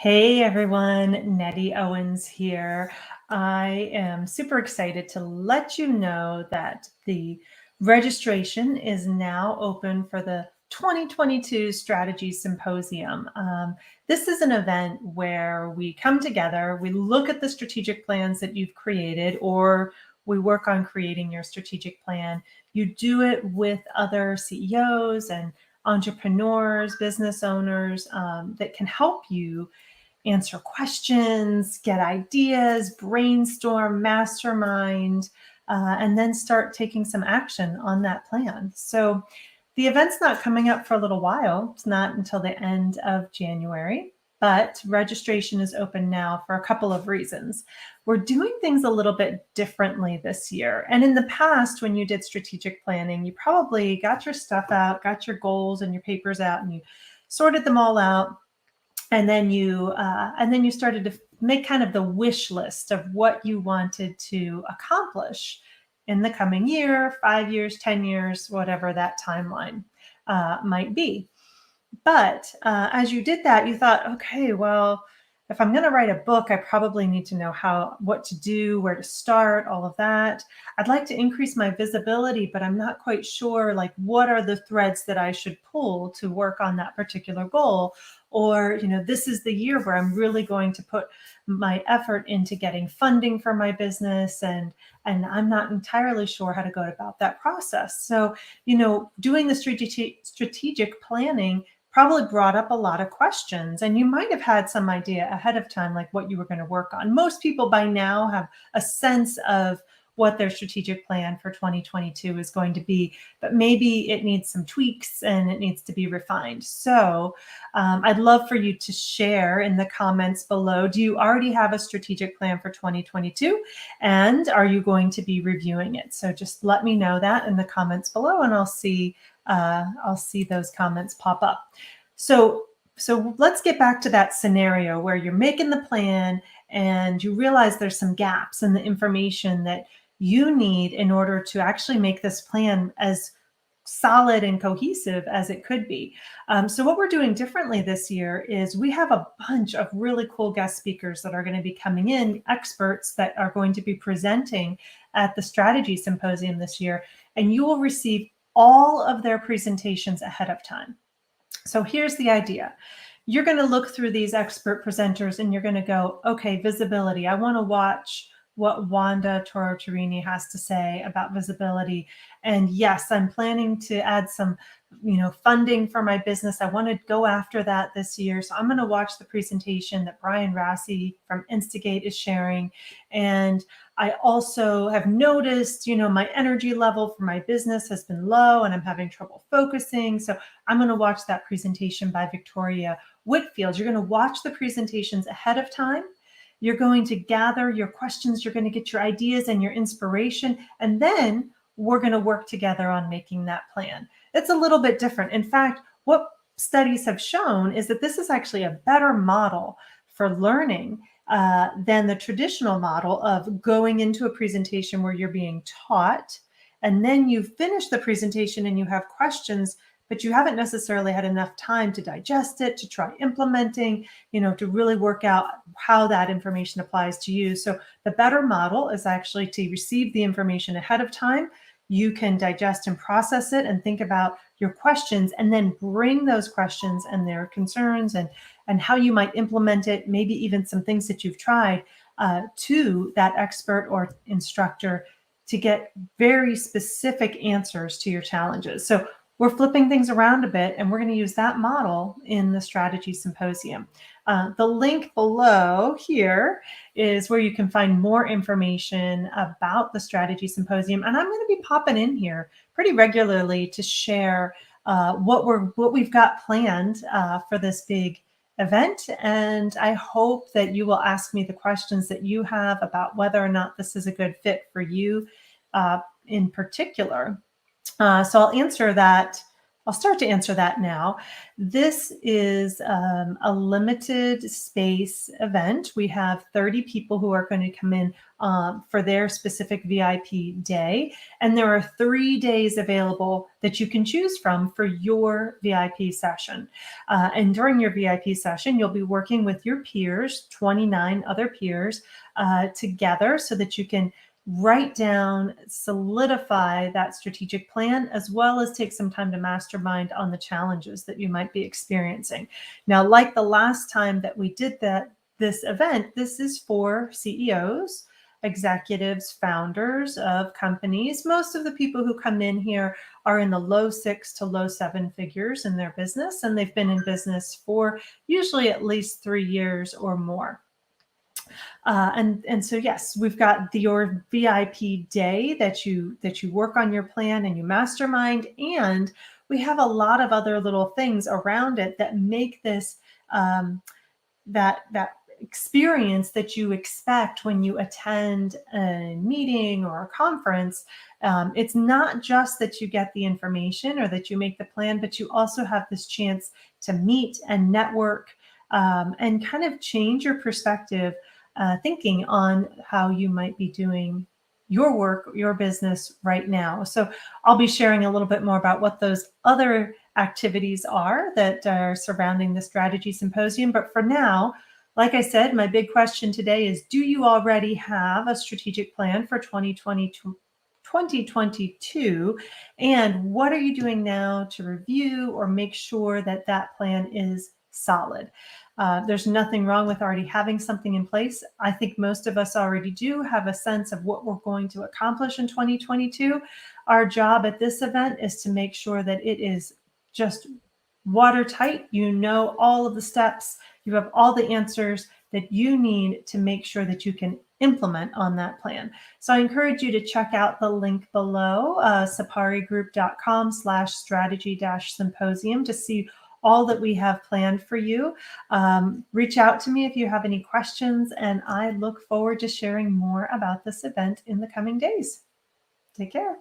Hey everyone, Nettie Owens here. I am super excited to let you know that the registration is now open for the 2022 Strategy Symposium. This is an event where we come together, we look at the strategic plans that you've created, or we work on creating your strategic plan. You do it with other CEOs and entrepreneurs, business owners that can help you answer questions, get ideas, brainstorm, mastermind, and then start taking some action on that plan. So the event's not coming up for a little while. It's not until the end of January, but registration is open now for a couple of reasons. We're doing things a little bit differently this year. And in the past, when you did strategic planning, you probably got your stuff out, got your goals and your papers out, and you sorted them all out. And then you started to make kind of the wish list of what you wanted to accomplish in the coming year, 5 years, 10 years, whatever that timeline might be. But as you did that, you thought, okay, well, if I'm going to write a book, I probably need to know what to do, where to start, all of that. I'd like to increase my visibility, but I'm not quite sure, like, what are the threads that I should pull to work on that particular goal? Or, this is the year where I'm really going to put my effort into getting funding for my business, and I'm not entirely sure how to go about that process. So, doing the strategic planning probably brought up a lot of questions, and you might have had some idea ahead of time, like what you were going to work on. Most people by now have a sense of what their strategic plan for 2022 is going to be, but maybe it needs some tweaks and it needs to be refined. So I'd love for you to share in the comments below. Do you already have a strategic plan for 2022? And are you going to be reviewing it? So just let me know that in the comments below, and I'll see those comments pop up. So let's get back to that scenario where you're making the plan and you realize there's some gaps in the information that you need in order to actually make this plan as solid and cohesive as it could be. So what we're doing differently this year is we have a bunch of really cool guest speakers that are going to be coming in, experts that are going to be presenting at the Strategy Symposium this year, and you will receive all of their presentations ahead of time. So here's the idea. You're going to look through these expert presenters and you're going to go, okay, visibility. I want to watch what Wanda Toro-Tarini has to say about visibility. And yes, I'm planning to add some, funding for my business. I want to go after that this year. So I'm going to watch the presentation that Brian Rassi from Instigate is sharing. And I also have noticed, my energy level for my business has been low and I'm having trouble focusing. So I'm going to watch that presentation by Victoria Whitfield. You're going to watch the presentations ahead of time. You're going to gather your questions. You're going to get your ideas and your inspiration. And then we're going to work together on making that plan. It's a little bit different. In fact, what studies have shown is that this is actually a better model for learning than the traditional model of going into a presentation where you're being taught, and then you finish the presentation and you have questions, but you haven't necessarily had enough time to digest it, to try implementing, to really work out how that information applies to you. So the better model is actually to receive the information ahead of time. You can digest and process it and think about your questions, and then bring those questions and their concerns and how you might implement it, maybe even some things that you've tried, to that expert or instructor to get very specific answers to your challenges. So we're flipping things around a bit, and we're going to use that model in the Strategy Symposium. The link below here is where you can find more information about the Strategy Symposium. And I'm going to be popping in here pretty regularly to share what we've got planned for this big event. And I hope that you will ask me the questions that you have about whether or not this is a good fit for you in particular. So I'll answer that I'll start to answer that now. This is a limited space event. We have 30 people who are going to come in for their specific VIP day. And there are 3 days available that you can choose from for your VIP session. And during your VIP session, you'll be working with your peers, 29 other peers, together so that you can write down, solidify that strategic plan, as well as take some time to mastermind on the challenges that you might be experiencing. Now, like the last time that we did this event, this is for CEOs, executives, founders of companies. Most of the people who come in here are in the low 6 to low 7 figures in their business, and they've been in business for usually at least 3 years or more. And so yes, we've got your VIP day that you work on your plan and you mastermind, and we have a lot of other little things around it that make this that experience that you expect when you attend a meeting or a conference. It's not just that you get the information or that you make the plan, but you also have this chance to meet and network, and kind of change your perspective, thinking on how you might be doing your work, your business right now. So I'll be sharing a little bit more about what those other activities are that are surrounding the Strategy Symposium. But for now, like I said, my big question today is, do you already have a strategic plan for 2022? And what are you doing now to review or make sure that that plan is solid? There's nothing wrong with already having something in place. I think most of us already do have a sense of what we're going to accomplish in 2022. Our job at this event is to make sure that it is just watertight. You know all of the steps, you have all the answers that you need to make sure that you can implement on that plan. So I encourage you to check out the link below, saparigroup.com/strategy-symposium, to see all that we have planned for you. Reach out to me if you have any questions, and I look forward to sharing more about this event in the coming days. Take care.